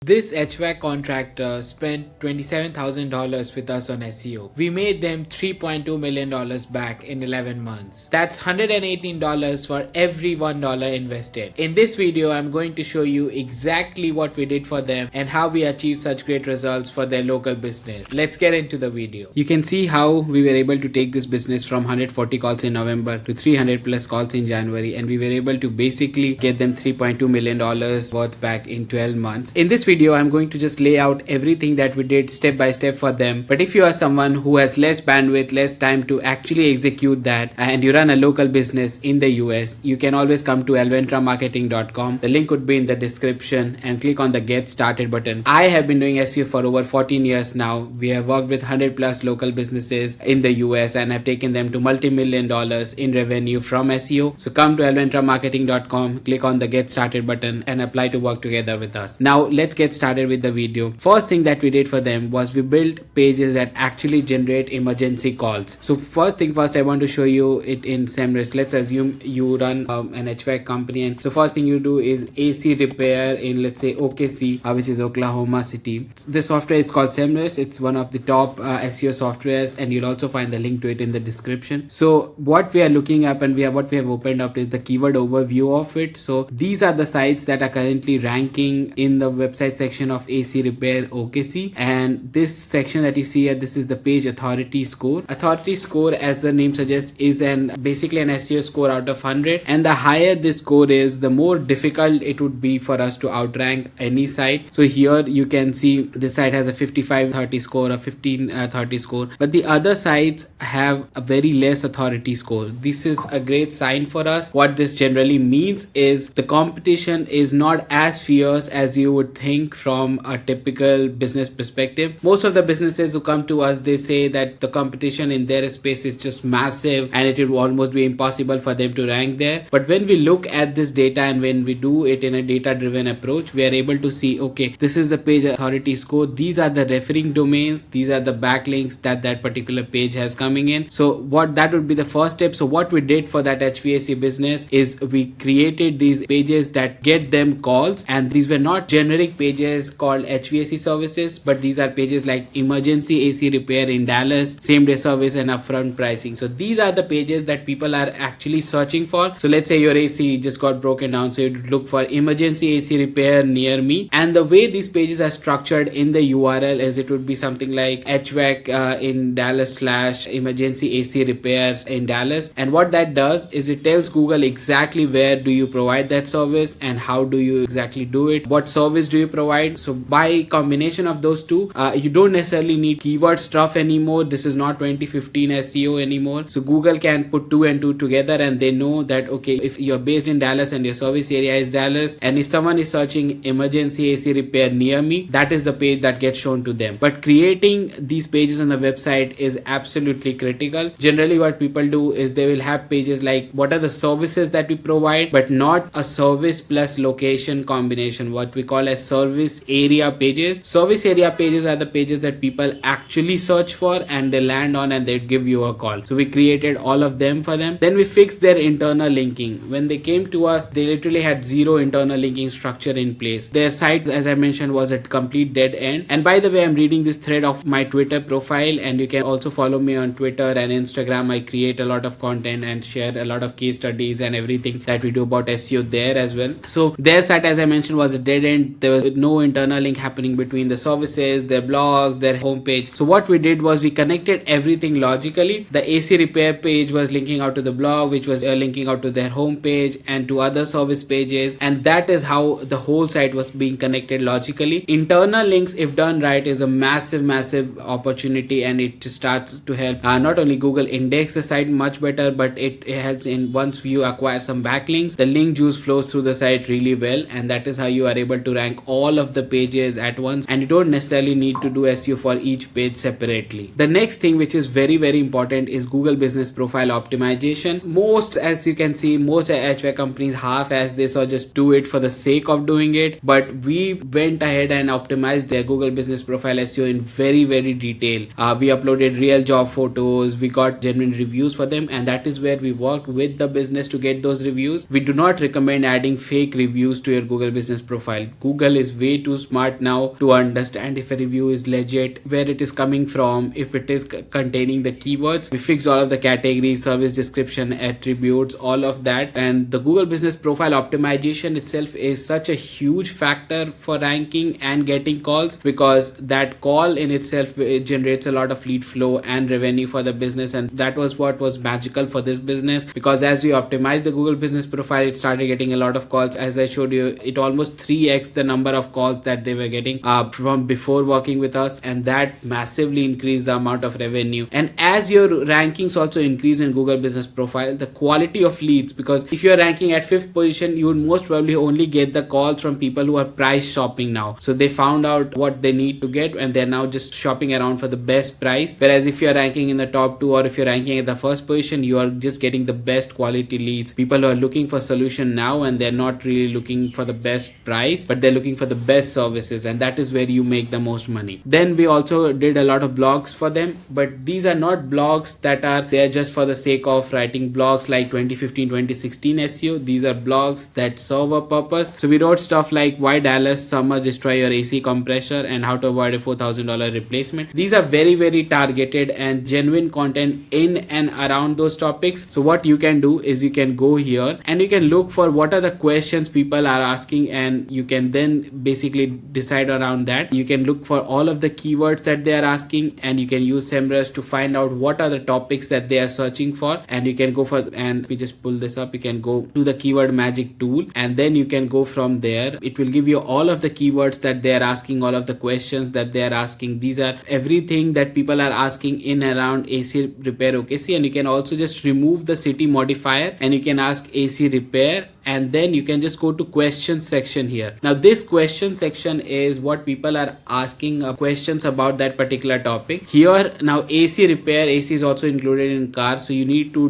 This HVAC contractor spent $27,000 with us on SEO. We made them $3.2 million back in 11 months. That's $118 for every $1 invested. In this video, I'm going to show you exactly what we did for them and how we achieved such great results for their local business. Let's get into the video. You can see how we were able to take this business from 140 calls in November to 300 plus calls in January, and we were able to basically get them $3.2 million worth back in 12 months. In this video, I'm going to just lay out everything that we did step by step for them. But if you are someone who has less bandwidth, less time to actually execute that, and you run a local business in the US, you can always come to alventramarketing.com. The link would be in the description, and click on the get started button. I have been doing SEO for over 14 years now. We have worked with 100 plus local businesses in the US and have taken them to multi-million dollars in revenue from SEO. So come to alventramarketing.com, click on the get started button and apply to work together with us. Now let's get started with the video. First thing that we did for them was we built pages that actually generate emergency calls. So first thing first, I want to show you it in Semrush. Let's assume you run an HVAC company, and so first thing you do is AC repair in, let's say, OKC, which is Oklahoma City. This software is called Semrush. It's one of the top SEO softwares, and you'll also find the link to it in the description. So what we are looking up and what we have opened up is the keyword overview of it. So these are the sites that are currently ranking in the website section of AC repair OKC, and this section that you see here, this is the page authority score. Authority score, as the name suggests, is basically an SEO score out of 100, and the higher this score is, the more difficult it would be for us to outrank any site. So here you can see this site has a 55-30 score, a 15-30 score, but the other sites have a very less authority score. This is a great sign for us. What this generally means is the competition is not as fierce as you would think from a typical business perspective. Most of the businesses who come to us, they say that the competition in their space is just massive and it will almost be impossible for them to rank there. But when we look at this data and when we do it in a data driven approach, we are able to see, okay, this is the page authority score, these are the referring domains, these are the backlinks that particular page has coming in. So what that would be the first step. So what we did for that HVAC business is we created these pages that get them calls, and these were not generic pages called HVAC services, but these are pages like emergency AC repair in Dallas, same day service and upfront pricing. So these are the pages that people are actually searching for. So let's say your AC just got broken down, so you'd look for emergency AC repair near me, and the way these pages are structured in the URL is it would be something like HVAC in Dallas / emergency AC repairs in Dallas. And what that does is it tells Google exactly where do you provide that service and how do you exactly do it, what service do you provide. So by combination of those two, you don't necessarily need keyword stuff anymore. This is not 2015 SEO anymore. So Google can put 2 and 2 together, and they know that, okay, if you're based in Dallas and your service area is Dallas, and if someone is searching emergency AC repair near me, that is the page that gets shown to them. But creating these pages on the website is absolutely critical. Generally what people do is they will have pages like what are the services that we provide, but not a service plus location combination, what we call as service area pages. Service area pages are the pages that people actually search for and they land on and they give you a call. So we created all of them for them. Then we fixed their internal linking. When they came to us, they literally had zero internal linking structure in place. Their site, as I mentioned, was a complete dead end. And by the way, I'm reading this thread of my Twitter profile, and you can also follow me on Twitter and Instagram. I create a lot of content and share a lot of case studies and everything that we do about SEO there as well. So their site, as I mentioned, was a dead end. There was no internal link happening between the services, their blogs, their homepage. So what we did was we connected everything logically. The AC repair page was linking out to the blog, which was linking out to their homepage and to other service pages, and that is how the whole site was being connected logically. Internal links, if done right, is a massive opportunity, and it starts to help not only Google index the site much better, but it helps in once you acquire some backlinks, the link juice flows through the site really well, and that is how you are able to rank all of the pages at once, and you don't necessarily need to do SEO for each page separately. The next thing, which is very important, is Google Business Profile optimization. Most, as you can see, most HVAC companies half-ass this or just do it for the sake of doing it, but we went ahead and optimized their Google Business Profile SEO in very detail. We uploaded real job photos, we got genuine reviews for them, and that is where we worked with the business to get those reviews. We do not recommend adding fake reviews to your Google Business Profile. Google is is way too smart now to understand if a review is legit, where it is coming from, if it is containing the keywords. We fixed all of the categories, service description, attributes, all of that. And the Google Business Profile optimization itself is such a huge factor for ranking and getting calls, because that call in itself generates a lot of lead flow and revenue for the business. And that was what was magical for this business, because as we optimized the Google Business Profile, it started getting a lot of calls. As I showed you, it almost 3x the number of calls that they were getting from before working with us, and that massively increased the amount of revenue. And as your rankings also increase in Google Business Profile, the quality of leads, because if you're ranking at 5th position, you would most probably only get the calls from people who are price shopping now. So they found out what they need to get and they're now just shopping around for the best price. Whereas if you're ranking in the top 2, or if you're ranking at the 1st position, you are just getting the best quality leads. People who are looking for solution now, and they're not really looking for the best price, but they're looking for the best services, and that is where you make the most money. Then we also did a lot of blogs for them, but these are not blogs that are there just for the sake of writing blogs like 2015 2016 SEO. These are blogs that serve a purpose. So we wrote stuff like why Dallas summer destroy your AC compressor and how to avoid a $4,000 replacement. These are very, very targeted and genuine content in and around those topics. So what you can do is you can go here and you can look for what are the questions people are asking, and you can then basically decide around that. You can look for all of the keywords that they are asking, and you can use SEMrush to find out what are the topics that they are searching for, and you can go for, and we just pull this up, you can go to the keyword magic tool, and then you can go from there. It will give you all of the keywords that they are asking, all of the questions that they are asking. These are everything that people are asking in around AC repair OKC. And you can also just remove the city modifier and you can ask AC repair, and then you can just go to question section here. Now this question section is what people are asking questions about that particular topic. Here now AC repair, AC is also included in cars, so you need to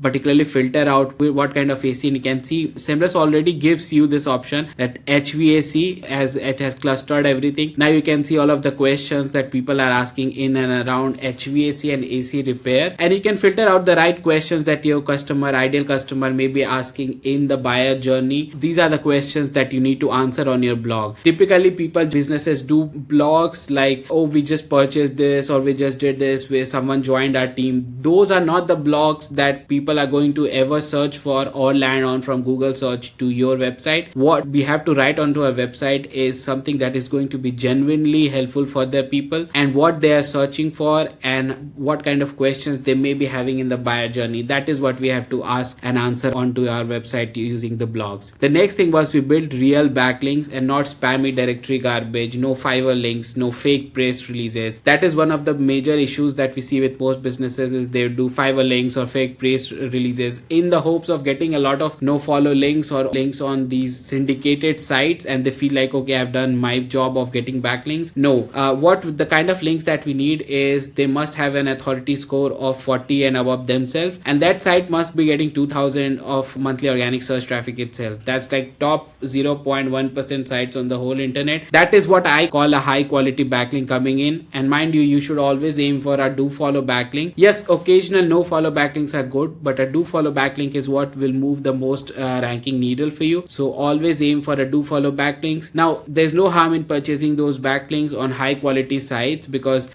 particularly filter out what kind of AC. And you can see SEMrush already gives you this option that HVAC, as it has clustered everything. Now you can see all of the questions that people are asking in and around HVAC and AC repair, and you can filter out the right questions that your ideal customer may be asking in the buyer journey. These are the questions that you need to answer on your blog. Typically businesses do blogs like, oh, we just purchased this, or we just did this, where someone joined our team. Those are not the blogs that people are going to ever search for or land on from Google search to your website. What we have to write onto our website is something that is going to be genuinely helpful for the people and what they are searching for and what kind of questions they may be having in the buyer journey. That is what we have to ask and answer onto our website using the blogs. The next thing was we built real backlinks and not spammy directory garbage, no Fiverr links, no fake press releases. That is one of the major issues that we see with most businesses, is they do Fiverr links or fake press releases in the hopes of getting a lot of no follow links or links on these syndicated sites, and they feel like, okay, I've done my job of getting backlinks. No, what the kind of links that we need is they must have an authority score of 40 and above themselves, and that site must be getting 2000 of monthly organic search traffic itself. That's like top 0.1% sites on the whole internet. That is what I call a high quality backlink coming in. And mind you should always aim for a do follow backlink. Yes, occasional no follow backlinks are good, but a do follow backlink is what will move the most ranking needle for you. So always aim for a do follow backlinks. Now there's no harm in purchasing those backlinks on high quality sites, because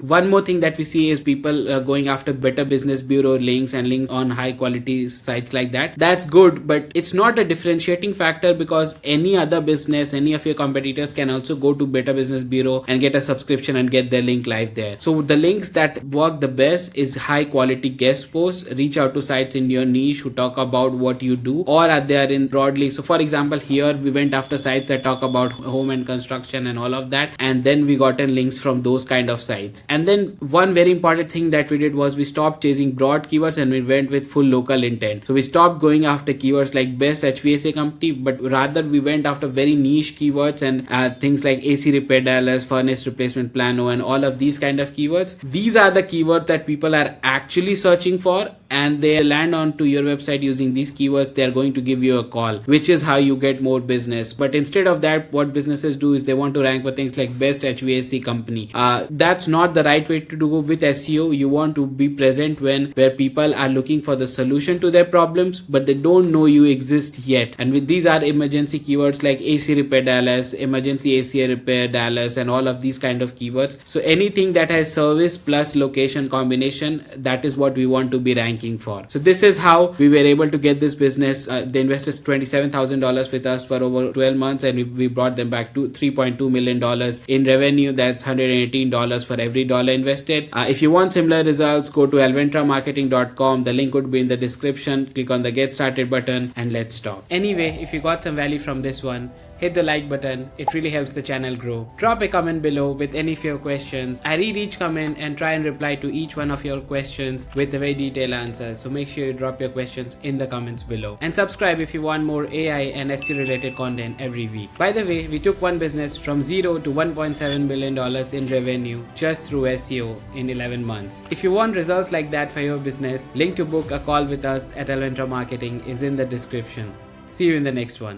one more thing that we see is people going after Better Business Bureau links and links on high quality sites like that. That's good, but it's not a differentiating factor, because any other business, any of your competitors can also go to Better Business Bureau and get a subscription and get their link live there. So the links that work the best is high quality guest posts. Reach out to sites in your niche who talk about what you do or are there in broadly. So for example, here we went after sites that talk about home and construction and all of that, and then we got in links from those kind of sites. And then one very important thing that we did was we stopped chasing broad keywords and we went with full local intent. So we stopped going after keywords like best HVAC company, but rather we went after very niche keywords and things like AC repair Dallas, furnace replacement plano, and all of these kind of keywords. These are the keywords that people are actually searching for, and they land onto your website using these keywords, they're going to give you a call, which is how you get more business. But instead of that, what businesses do is they want to rank for things like best HVAC company. That's not the right way to do with SEO. You want to be present where people are looking for the solution to their problems, but they don't know you exist yet. And with these are emergency keywords like AC repair Dallas, emergency AC repair Dallas, and all of these kind of keywords. So anything that has service plus location combination, that is what we want to be ranking for. So this is how we were able to get this business. They invested $27,000 with us for over 12 months, and we brought them back to $3.2 million in revenue. That's $118 for every dollar invested. If you want similar results, go to alventramarketing.com. The link would be in the description. Click on the get started button and let's talk. Anyway, if you got some value from this one, hit the like button. It really helps the channel grow. Drop a comment below with any of your questions. I read each comment and try and reply to each one of your questions with a very detailed answer. So make sure you drop your questions in the comments below. And subscribe if you want more AI and SEO related content every week. By the way, we took one business from $0 to $1.7 million in revenue just through SEO in 11 months. If you want results like that for your business, link to book a call with us at Alventra Marketing is in the description. See you in the next one.